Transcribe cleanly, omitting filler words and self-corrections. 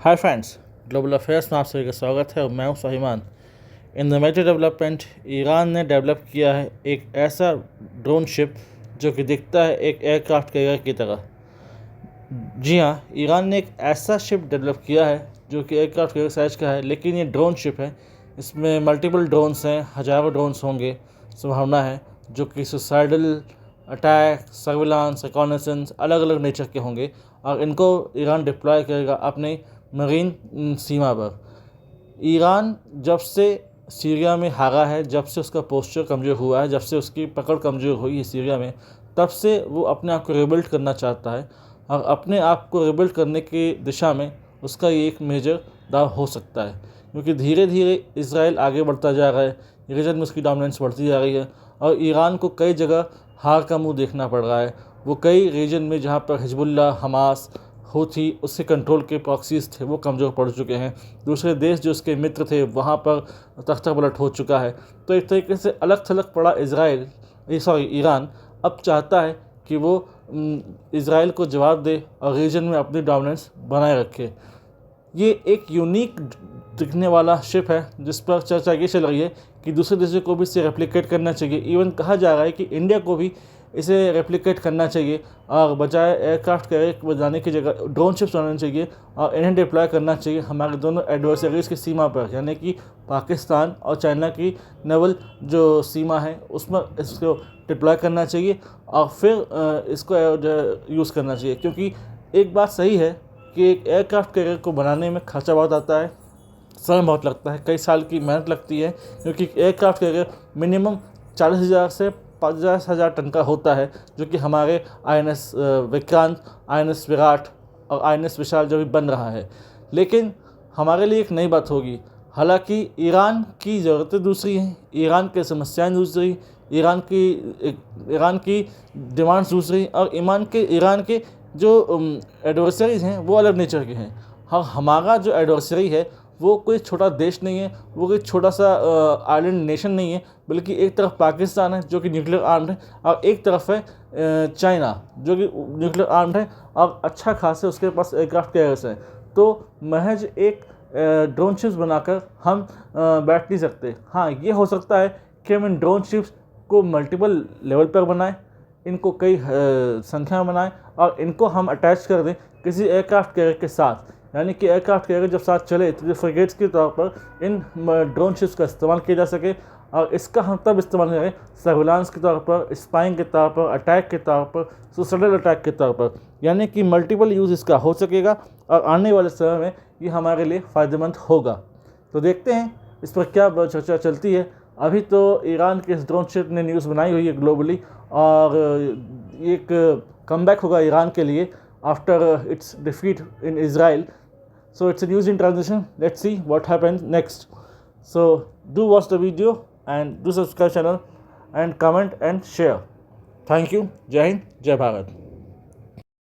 Hi friends, global affairs में आप सभी का स्वागत है और मैं हूं Swabhiman. In the major development, Iran ने डेवलप किया है एक ऐसा ड्रोन शिप जो कि दिखता है एक एयरक्राफ्ट कैरियर की तरह। जी हाँ, ईरान ने एक ऐसा शिप डेवलप किया है जो कि एयरक्राफ्ट कैरियर साइज का है, लेकिन ये ड्रोन शिप है। इसमें मल्टीपल ड्रोन्स हैं, हज़ारों ड्रोन्स होंगे, संभावना है, जो कि सुसाइडल अटैक, सर्विलांस, रिकॉनेसेंस अलग अलग नेचर के होंगे और इनको ईरान डिप्लॉय करेगा अपने मरीन सीमा पर। ईरान जब से सीरिया में हारा है, जब से उसका पोस्चर कमज़ोर हुआ है, जब से उसकी पकड़ कमज़ोर हुई है सीरिया में, तब से वो अपने आप को रिबिल्ड करना चाहता है और अपने आप को रिबिल्ड करने की दिशा में उसका ये एक मेजर दाव हो सकता है, क्योंकि धीरे धीरे इजराइल आगे बढ़ता जा रहा है, रीजन में उसकी डोमिनेंस बढ़ती जा रही है और ईरान को कई जगह हार का मुंह देखना पड़ रहा है। वो कई रीजन में जहाँ पर हिजबुल्ला, हमास, हूथी उसके कंट्रोल के प्रॉक्सीज थे वो कमज़ोर पड़ चुके हैं। दूसरे देश जो उसके मित्र थे वहाँ पर तख्ता पलट हो चुका है। तो एक तरीके से अलग थलग पड़ा ईरान अब चाहता है कि वो इज़राइल को जवाब दे और रीजन में अपनी डोमिनेंस बनाए रखे। ये एक यूनिक दिखने वाला शिप है जिस पर चर्चा ये चल रही है कि दूसरे देशों को भी इसे रेप्लिकेट करना चाहिए। इवन कहा जा रहा है कि इंडिया को भी इसे रेप्लिकेट करना चाहिए और बजाय एयरक्राफ्ट कैरियर बनाने की जगह ड्रोन शिप्स बनानी चाहिए और इन्हें डिप्लॉय करना चाहिए हमारे दोनों एडवर्सरीज की सीमा पर, यानी कि पाकिस्तान और चाइना की नेवल जो सीमा है उसमें इसको डिप्लॉय करना चाहिए और फिर इसको यूज़ करना चाहिए। क्योंकि एक बात सही है कि एक एयरक्राफ्ट कैरियर को बनाने में खर्चा बहुत आता है, समय बहुत लगता है, कई साल की मेहनत लगती है, क्योंकि एयरक्राफ्ट कैरियर मिनिमम 40,000 से 50,000 टन का होता है, जो कि हमारे INS विक्रांत, INS विराट और INS विशाल जो भी बन रहा है। लेकिन हमारे लिए एक नई बात होगी। हालांकि ईरान की ज़रूरतें दूसरी हैं, ईरान की समस्याएं दूसरी, ईरान की डिमांड्स दूसरी और ईरान के जो एडवर्सरीज हैं वो अलग नेचर के हैं। हाँ, हमारा जो एडवर्सरी है वो कोई छोटा देश नहीं है, वो कोई छोटा सा आइलैंड नेशन नहीं है, बल्कि एक तरफ पाकिस्तान है जो कि न्यूक्लियर आर्म्ड है और एक तरफ है चाइना जो कि न्यूक्लियर आर्म्ड है और अच्छा खासा उसके पास एयरक्राफ्ट कैरियर्स हैं। तो महज एक ड्रोन शिप्स बनाकर हम बैठ नहीं सकते। हाँ, ये हो सकता है कि हम इन ड्रोन शिप्स को मल्टीपल लेवल पर बनाएं, इनको कई संख्या में बनाएं और इनको हम अटैच कर दें किसी एयरक्राफ्ट कैरियर के साथ, यानी कि एयरक्राफ्ट कैरियर जब साथ चले तो फ्रिगेट्स के तौर पर इन ड्रोन शिप्स का इस्तेमाल किया जा सके और इसका हम तब इस्तेमाल करें सर्विलांस के तौर पर, स्पाइंग के तौर पर, अटैक के तौर पर, सुसाइडल अटैक के तौर पर, यानी कि मल्टीपल यूज़ इसका हो सकेगा और आने वाले समय में ये हमारे लिए फ़ायदेमंद होगा। तो देखते हैं इस पर क्या चर्चा चलती है। अभी तो ईरान के इस ड्रोन शिप ने न्यूज़ बनाई हुई है ग्लोबली और एक कमबैक होगा ईरान के लिए after it's defeat in Israel. So it's a news in transition. Let's see what happens next. So do watch the video and do subscribe channel and comment and share. Thank you. Jai Hind, Jai Bharat.